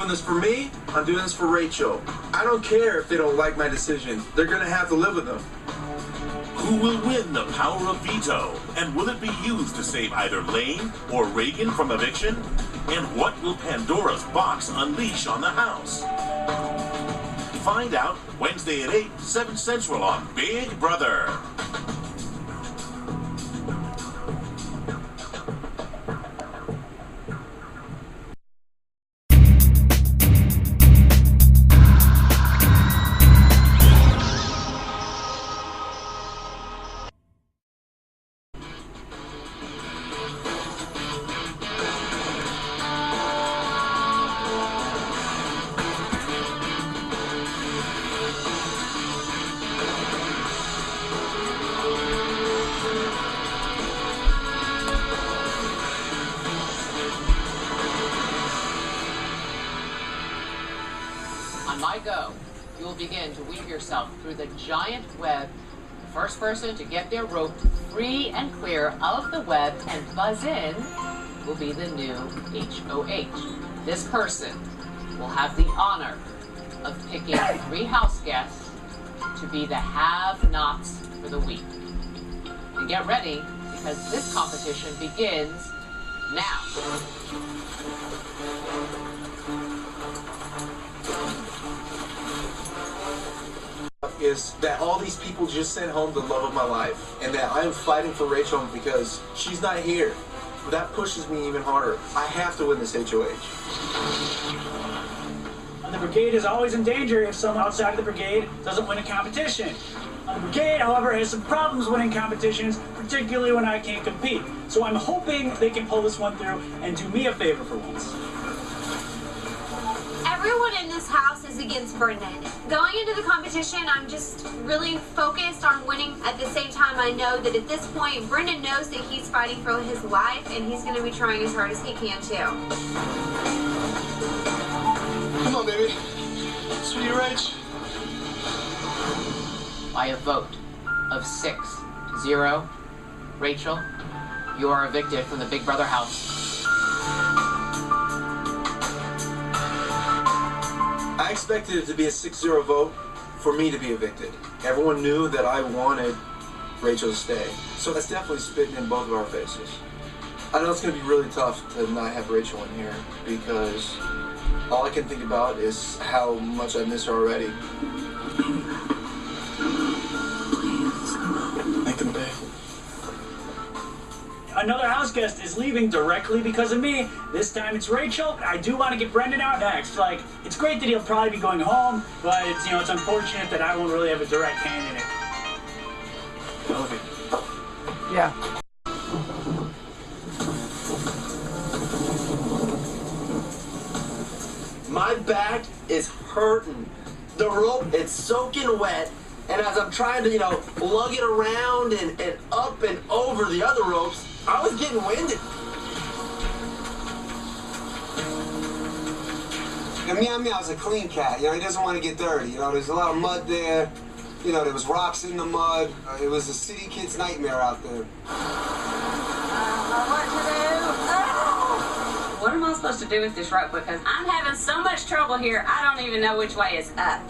doing this for me, I'm doing this for Rachel. I don't care if they don't like my decision. They're gonna have to live with them. Who will win the power of veto? And will it be used to save either Lane or Reagan from eviction? And what will Pandora's box unleash on the house? Find out Wednesday at 8, 7 Central on Big Brother. On my go, you will begin to weave yourself through the giant web. The first person to get their rope free and clear of the web and buzz in will be the new HOH. This person will have the honor of picking 3 house guests to be the have-nots for the week. And get ready, because this competition begins now. Is that all these people just sent home the love of my life, and that I am fighting for Rachel because she's not here. That pushes me even harder. I have to win this HOH. The brigade is always in danger if someone outside of the brigade doesn't win a competition. The brigade, however, has some problems winning competitions, particularly when I can't compete. So I'm hoping they can pull this one through and do me a favor for once. Everyone in this house is against Brendan. Going into the competition, I'm just really focused on winning. At the same time, I know that at this point, Brendan knows that he's fighting for his life, and he's going to be trying as hard as he can, too. Come on, baby. Sweetie Rach. By a vote of 6-0, Rachel, you are evicted from the Big Brother house. I expected it to be a 6-0 vote for me to be evicted. Everyone knew that I wanted Rachel to stay. So that's definitely spitting in both of our faces. I know it's going to be really tough to not have Rachel in here because all I can think about is how much I miss her already. Make them pay. Another house guest is leaving directly because of me. This time it's Rachel. I do want to get Brendan out next. Like, it's great that he'll probably be going home, but it's, you know, it's unfortunate that I won't really have a direct hand in it. I love you. Yeah. My back is hurting. The rope, it's soaking wet. And as I'm trying to, lug it around and up and over the other ropes, I was getting winded. And Meow Meow's a clean cat. He doesn't want to get dirty. There's a lot of mud there. There was rocks in the mud. It was a city kid's nightmare out there. What to do? Oh! What am I supposed to do with this rope? Because I'm having so much trouble here, I don't even know which way is up.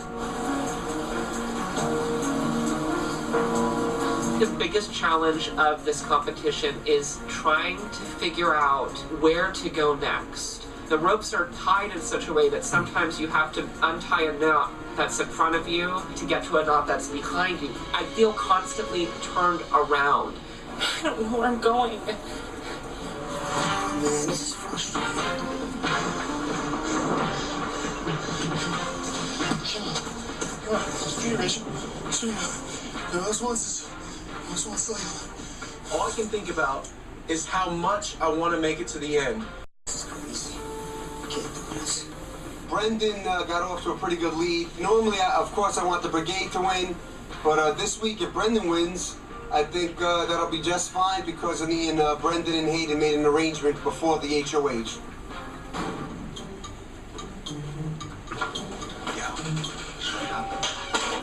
The biggest challenge of this competition is trying to figure out where to go next. The ropes are tied in such a way that sometimes you have to untie a knot that's in front of you to get to a knot that's behind you. I feel constantly turned around. I don't know where I'm going. Man, this is frustrating. Come on, Street Rachel. Street up. Those ones all I can think about is how much I want to make it to the end. This is crazy. I can't do this. Brendan got off to a pretty good lead. Normally, of course, I want the brigade to win. But this week, if Brendan wins, I think that'll be just fine because me and Brendan and Hayden made an arrangement before the HOH.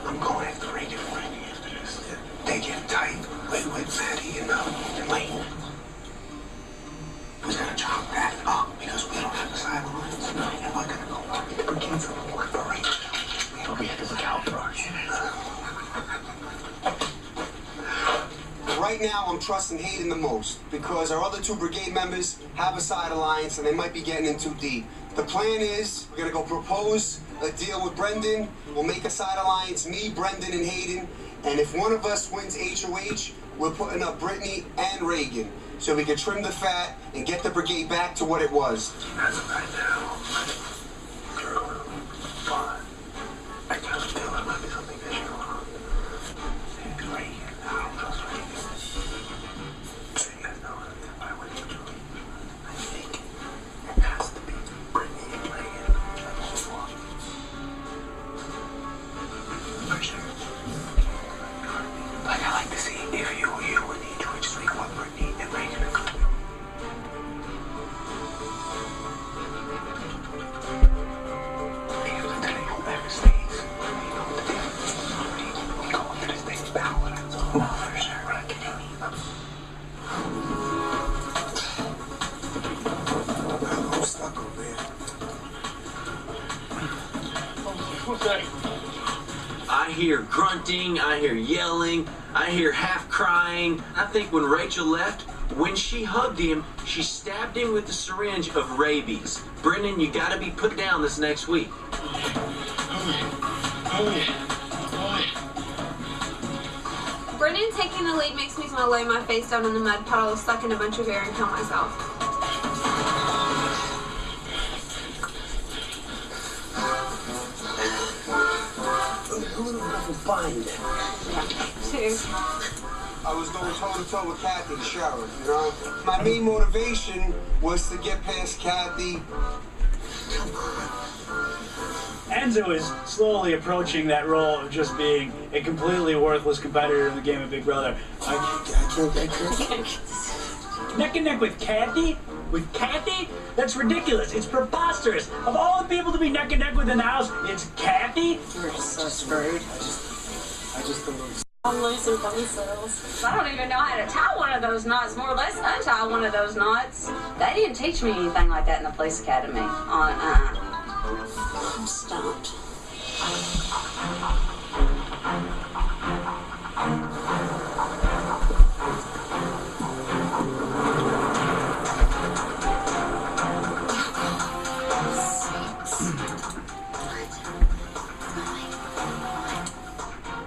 I'm going after Reagan and Randy after this. They get tight with Fatty and Lane. Who's gonna chop that up because we don't have the sidelines? No, we're not gonna go up. right now I'm trusting Hayden the most because our other two brigade members have a side alliance and they might be getting in too deep. The plan is we're going to go propose a deal with Brendon. We'll make a side alliance, me, Brendon, and Hayden. And if one of us wins HOH, we're putting up Brittany and Reagan so we can trim the fat and get the brigade back to what it was. As of right now, fine. I kind of feel there might be something fishy going on. And Reagan, I don't trust Reagan. So you guys know if I win HOH, I think it has to be Brittany and Reagan. That's all. For sure. Like, I like to see if you would need to just make what Brittany and Reagan are going to do. Because today, whoever stays, you know what the difference is. We go into this thing battle, that's all. No, for sure. But I can hear you. I'm stuck over there. I hear grunting, I hear yelling, I hear half crying. I think when Rachel left, when she hugged him, she stabbed him with the syringe of rabies. Brendan, you gotta be put down this next week. Brendon taking the lead makes me want to lay my face down in the mud puddle, suck in a bunch of air, and kill myself. I was going toe-to-toe with Kathy, the sheriff, you know? My main motivation was to get past Kathy. Enzo is slowly approaching that role of just being a completely worthless competitor in the game of Big Brother. I can't. Neck and neck with Kathy? With Kathy? That's ridiculous. It's preposterous. Of all the people to be neck and neck with in the house, it's Kathy? We're so screwed. I just don't know. I'm losing bone cells. I don't even know how to tie one of those knots, more or less untie one of those knots. They didn't teach me anything like that in the police academy. I'm stumped.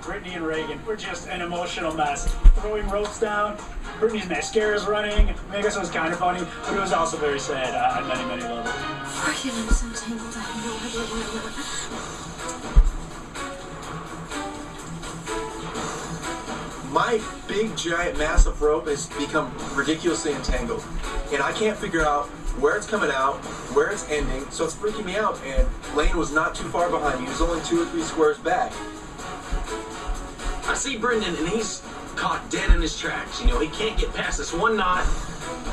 Brittany and Reagan were just an emotional mess. Throwing ropes down, Brittany's mascara's running. I mean, I guess it was kind of funny, but it was also very sad on many, many levels. Freaking, I'm so tangled. I have no idea where I'm at. My big, giant, massive rope has become ridiculously entangled. And I can't figure out where it's coming out, where it's ending, so it's freaking me out. And Lane was not too far behind me. He was only 2 or 3 squares back. I see Brendan, and he's caught dead in his tracks. You know, he can't get past this one knot.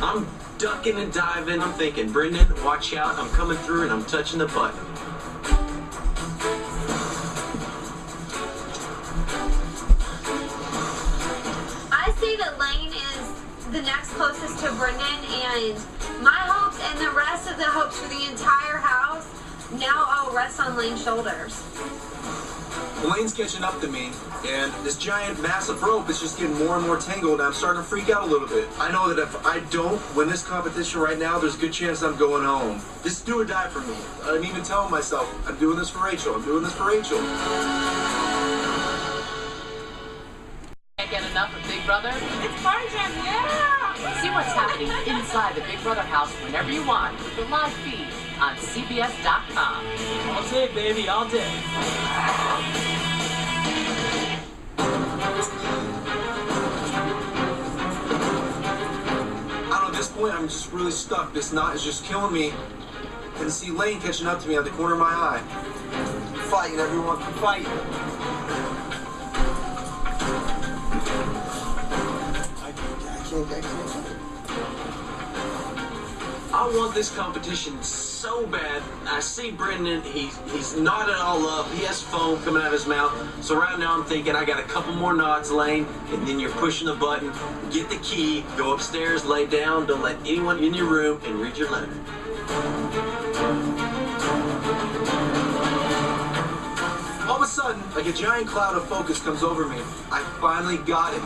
I'm ducking and diving. I'm thinking, Brendan, watch out. I'm coming through, and I'm touching the button. I see that Lane is the next closest to Brendon, and my hopes and the rest of the hopes for the entire house now all rest on Lane's shoulders. Lane's catching up to me, and this giant, massive rope is just getting more and more tangled, and I'm starting to freak out a little bit. I know that if I don't win this competition right now, there's a good chance I'm going home. This is do or die for me. I'm even telling myself, I'm doing this for Rachel. I'm doing this for Rachel. Can't get enough of Big Brother? It's party time, yeah! See what's happening inside the Big Brother house whenever you want with the live feed on CBS.com. All day, baby, all day. At this point, I'm just really stuck. This knot is just killing me. And see Lane catching up to me out the corner of my eye. Fighting, everyone, fighting. I can't. I want this competition so bad. I see Brendan, he's knotted all up. He has foam coming out of his mouth. So right now I'm thinking I got a couple more knots, Lane, and then you're pushing the button, get the key, go upstairs, lay down, don't let anyone in your room, and read your letter. All of a sudden, like a giant cloud of focus comes over me. I finally got it.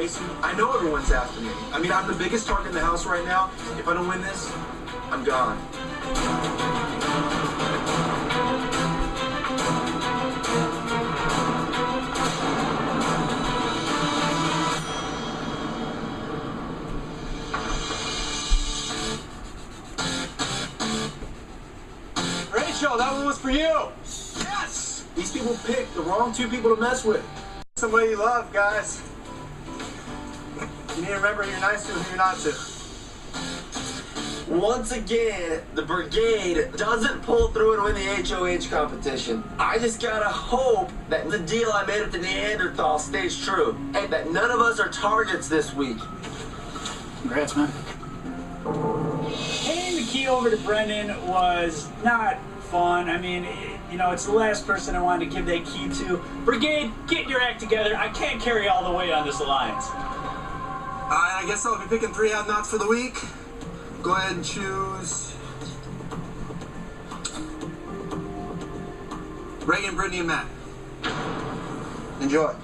chasing. I know everyone's after me. I mean, I'm the biggest target in the house right now. If I don't win this, I'm gone. Rachel, that one was for you. Yes! These people picked the wrong two people to mess with. Somebody you love, guys. You need to remember who you're nice to and who you're not to. Once again, the brigade doesn't pull through and win the HOH competition. I just gotta hope that the deal I made at the Neanderthal stays true, and that none of us are targets this week. Congrats, man. Handing the key over to Brendon was not fun. I mean, you know, it's the last person I wanted to give that key to. Brigade, get your act together. I can't carry all the weight on this alliance. I guess I'll be picking 3 have-nots for the week. Go ahead and choose Reagan, Brittany, and Matt. Enjoy.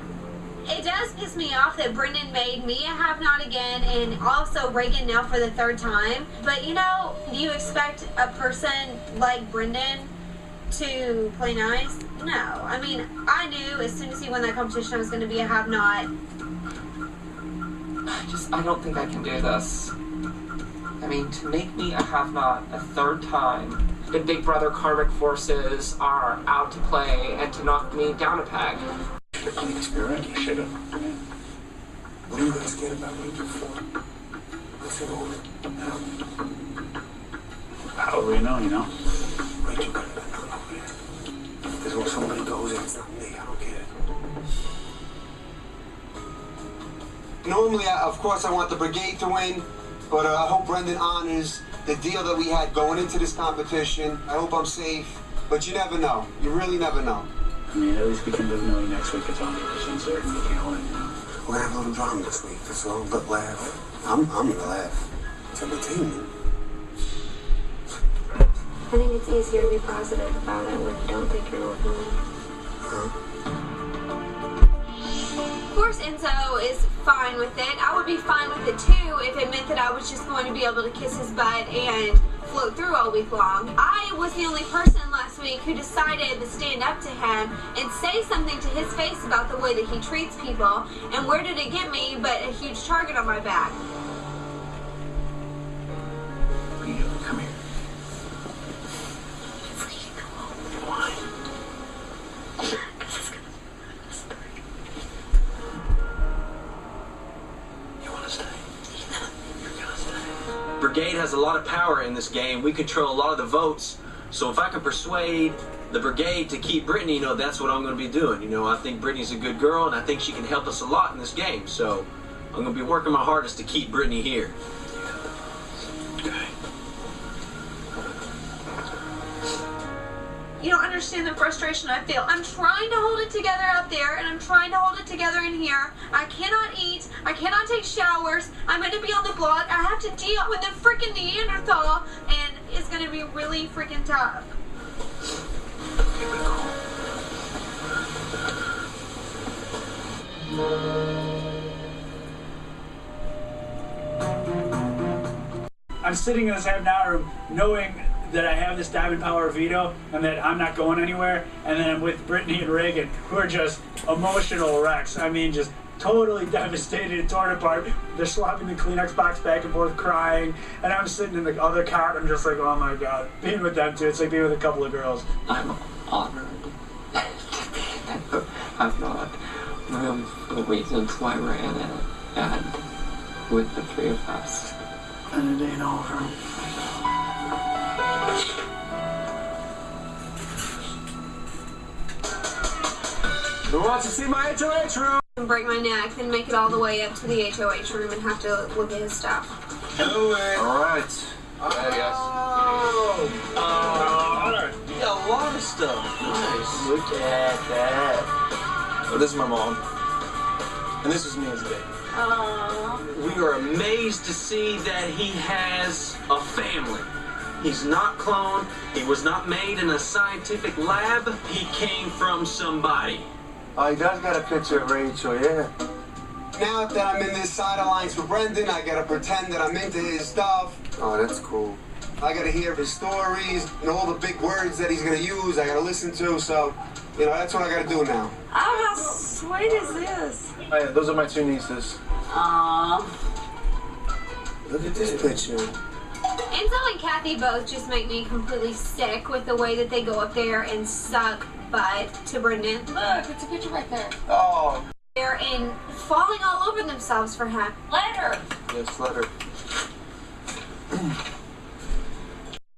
It does piss me off that Brendon made me a have-not again, and also Reagan now for the 3rd time. But, you know, do you expect a person like Brendon to play nice? No. I mean, I knew as soon as he won that competition I was going to be a have-not. I don't think I can do this. I mean, to make me a have-not a 3rd time, the Big Brother karmic forces are out to play and to knock me down a peg. You're right, you should have. What are you guys scared about me before? Let's get over it now. How do we know, you know? Rachel got it done over there. Because when somebody goes in, it's not me. I don't get it. Normally, of course, I want the brigade to win, but I hope Brendon honors the deal that we had going into this competition. I hope I'm safe, but you never know. You really never know. I mean, at least we can live knowing next week it's 100% certain we can't win. We're gonna have a little drama this week, that's all. But laugh. I'm gonna laugh. It's entertainment. I think it's easier to be positive about it when you don't think you're going to win. Huh? Of course, Enzo is fine with it. I would be fine with it too if it meant that I was just going to be able to kiss his butt and float through all week long. I was the only person last week who decided to stand up to him and say something to his face about the way that he treats people. And where did it get me but a huge target on my back? What are you doing? Come here. Why? Brigade has a lot of power in this game. We control a lot of the votes. So if I can persuade the brigade to keep Brittany, you know, that's what I'm going to be doing. You know, I think Brittany's a good girl, and I think she can help us a lot in this game. So I'm going to be working my hardest to keep Brittany here. Okay. You don't understand the frustration I feel. I'm trying to hold it together out there, and I'm trying to hold it together in here. I cannot eat. I cannot take showers. I'm going to be on the block. I have to deal with the freaking Neanderthal, and it's going to be really freaking tough. I'm sitting in this have-not room knowing that I have this diamond power veto and that I'm not going anywhere, and then I'm with Brittany and Reagan, who are just emotional wrecks. I mean, just totally devastated and torn apart. They're swapping the Kleenex box back and forth, crying, and I'm sitting in the other cot. I'm just like, oh my god, being with them too. It's like being with a couple of girls. I'm honored to be a have-not. The reasons why we're in it, and with the 3 of us. And it ain't over. Who wants to see my HOH room? Break my neck, then make it all the way up to the HOH room and have to look at his stuff. Do it. All right. There, yes. You got a lot of stuff. Nice. Look at that. Oh, this is my mom. And this is me as a baby. We are amazed to see that he has a family. He's not cloned. He was not made in a scientific lab. He came from somebody. Oh, you guys got a picture of Rachel, yeah. Now that I'm in this side alliance with Brendon, I gotta pretend that I'm into his stuff. Oh, that's cool. I gotta hear his stories and all the big words that he's gonna use. I gotta listen to. So, you know, that's what I gotta do now. Oh, how sweet is this? Oh, yeah, those are my two nieces. Aww. Look at this picture. Enzo and Kathy both just make me completely sick with the way that they go up there and suck butt to Brendon. Look, it's a picture right there. Oh. They're in falling all over themselves for him. Let her. Yes, let her.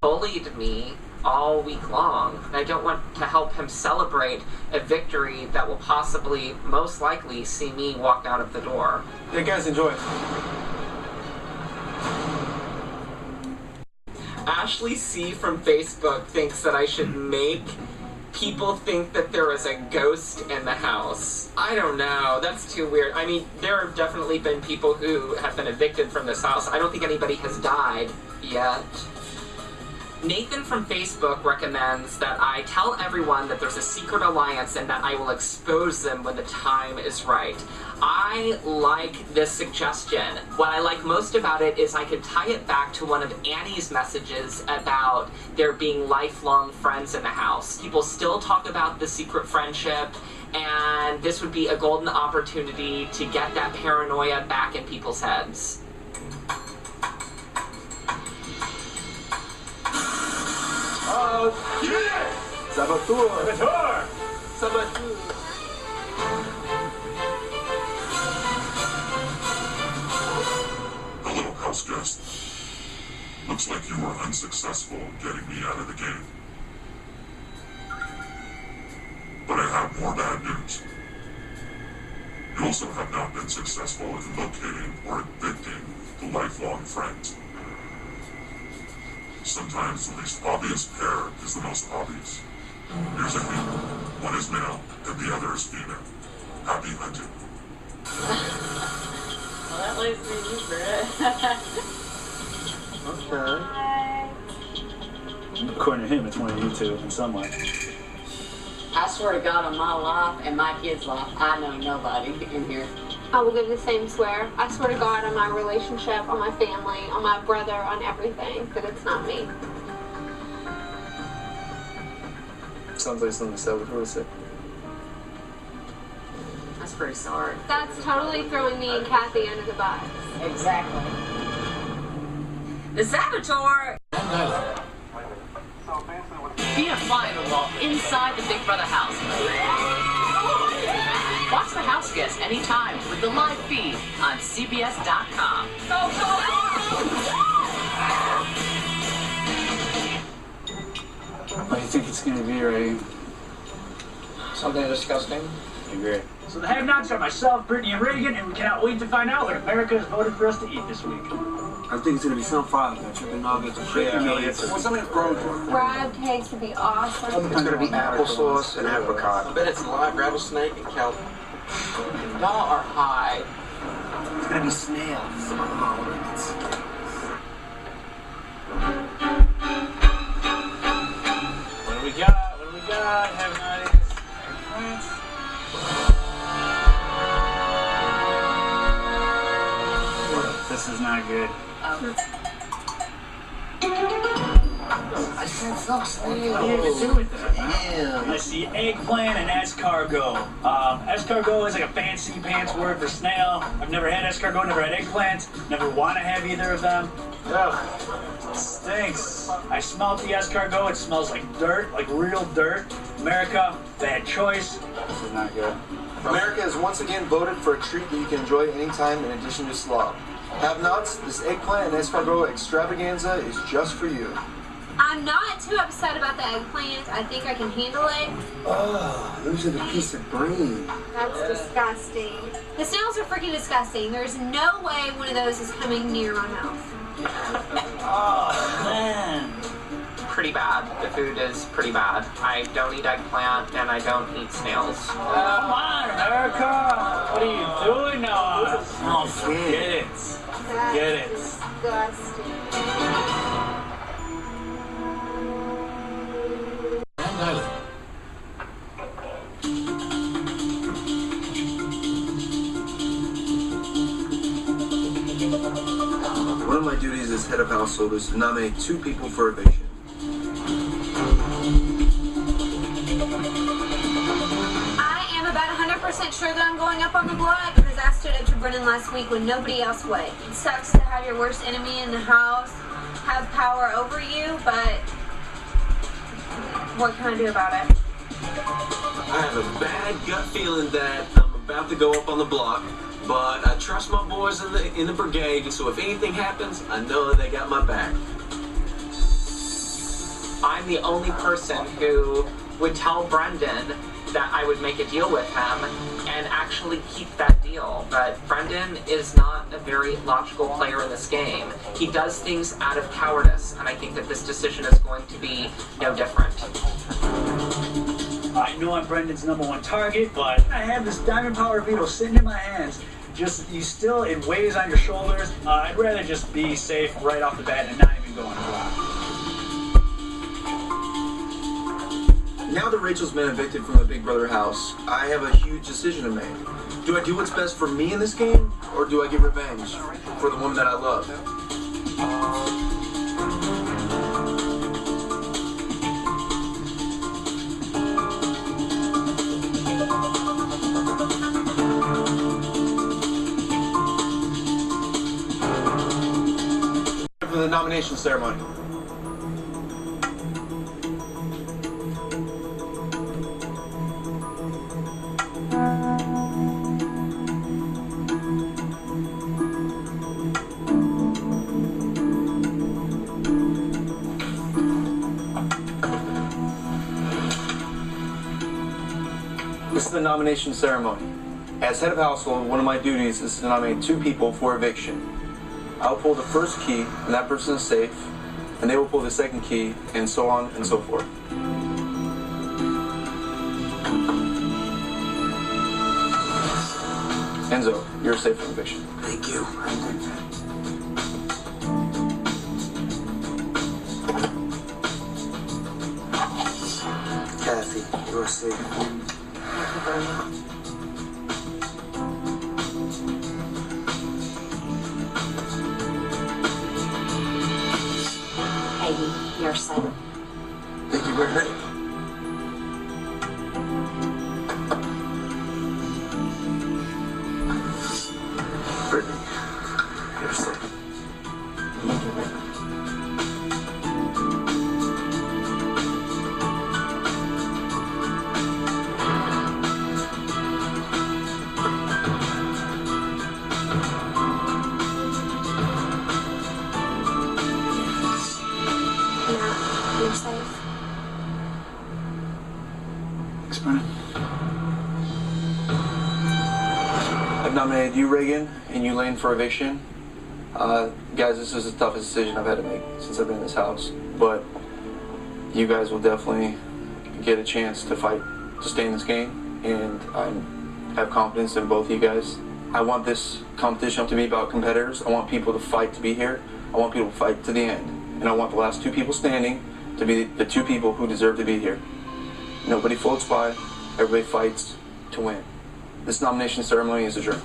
Bullied me all week long. I don't want to help him celebrate a victory that will possibly, most likely, see me walk out of the door. Yeah, guys, enjoy it. Ashley C. from Facebook thinks that I should make people think that there is a ghost in the house. I don't know. That's too weird. I mean, there have definitely been people who have been evicted from this house. I don't think anybody has died yet. Nathan from Facebook recommends that I tell everyone that there's a secret alliance and that I will expose them when the time is right. I like this suggestion. What I like most about it is I could tie it back to one of Annie's messages about there being lifelong friends in the house. People still talk about the secret friendship, and this would be a golden opportunity to get that paranoia back in people's heads. Saboteur! Saboteur! Hello, house guest. Looks like you were unsuccessful in getting me out of the game. But I have more bad news. You also have not been successful in locating or evicting the lifelong friends. Sometimes the least obvious pair is the most obvious. Here's a hint. One is male and the other is female. Happy hunting. Well, that leaves me you, Brett. Okay. According to him, it's one of you two in some way. I swear to God, on my life and my kids' life, I know nobody in here. I will give the same swear. I swear to God on my relationship, on my family, on my brother, on everything, that it's not me. Sounds like something Saboteur would say. That's pretty sorry. That's totally throwing me and Kathy under the bus. Exactly. The Saboteur. Be a fighter while inside the Big Brother house. Watch the house guests anytime with the live feed on CBS.com. What do you think it's going to be, Ray? Something disgusting. I agree. So the have-nots are myself, Brittany, and Reagan, and we cannot wait to find out what America has voted for us to eat this week. I think it's going to be some fries, like chicken nuggets, chicken meats. What's something grown? Crab cakes would be awesome. It's going to be applesauce and apricot. I bet it's live rattlesnake and kelp. Y'all are high. It's going to be snails. What do we got? What do we got? Have nice eggplants. This is not good. I said some snails. What do you do with that, huh? Damn. I see eggplant and escargot. Escargot is like a fancy pants word for snail. I've never had escargot, never had eggplant, never want to have either of them. Ugh, it stinks. I smelled the escargot. It smells like dirt, like real dirt. America, bad choice. This is not good. America has once again voted for a treat that you can enjoy anytime in addition to slop. Have nots, this eggplant and escargot extravaganza is just for you. I'm not too upset about the eggplant. I think I can handle it. Oh, those are the piece of brain. That's disgusting. The snails are freaking disgusting. There's no way one of those is coming near my mouth. Oh, man. Pretty bad. The food is pretty bad. I don't eat eggplant and I don't eat snails. Come on, America. What are you doing now? Oh, forget it. Forget it. Disgusting. of my duties as head of household is to nominate 2 people for eviction. I am about 100% sure that I'm going up on the block because I stood up to Brendan last week when nobody else would. It sucks to have your worst enemy in the house have power over you, but what can I do about it? I have a bad gut feeling that I'm about to go up on the block, but I trust my boys in the brigade, so if anything happens, I know they got my back. I'm the only person who would tell Brendan that I would make a deal with him and actually keep that deal. But Brendan is not a very logical player in this game. He does things out of cowardice, and I think that this decision is going to be no different. I know I'm Brendan's #1 target, but I have this diamond power veto sitting in my hands. It weighs on your shoulders. I'd rather just be safe right off the bat and not even go on a block. Now that Rachel's been evicted from the Big Brother house, I have a huge decision to make. Do I do what's best for me in this game, or do I get revenge for the woman that I love? For the nomination ceremony. This is the nomination ceremony. As head of household, one of my duties is to nominate 2 people for eviction. I'll pull the first key, and that person is safe, and they will pull the second key, and so on and so forth. Enzo, you're safe from eviction. Thank you. Kathy, you are safe. Thank you very much. Peggy, you're safe. Thank you very much. Brittany, you're safe. Thank you very much. You're safe. Thanks, Brendan. I've nominated you, Reagan, and you, Lane, for eviction. Guys, this is the toughest decision I've had to make since I've been in this house. But you guys will definitely get a chance to fight to stay in this game, and I have confidence in both of you guys. I want this competition to be about competitors. I want people to fight to be here. I want people to fight to the end. And I want the last 2 people standing to be the 2 people who deserve to be here. Nobody floats by. Everybody fights to win. This nomination ceremony is adjourned.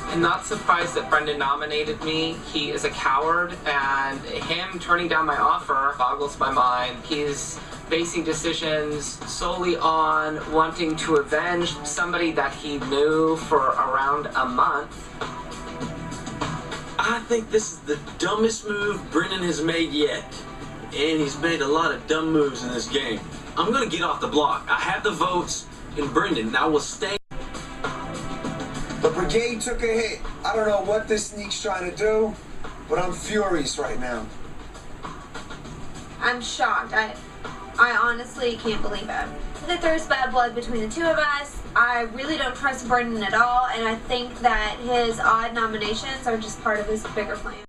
I'm not surprised that Brendan nominated me. He is a coward, and him turning down my offer boggles my mind. He's basing decisions solely on wanting to avenge somebody that he knew for around a month. I think this is the dumbest move Brendan has made yet. And he's made a lot of dumb moves in this game. I'm gonna get off the block. I have the votes in Brendan, and I will stay. The brigade took a hit. I don't know what this sneak's trying to do, but I'm furious right now. I'm shocked. I honestly can't believe it. That there's bad blood between the 2 of us. I really don't trust Brendan at all, and I think that his odd nominations are just part of his bigger plan.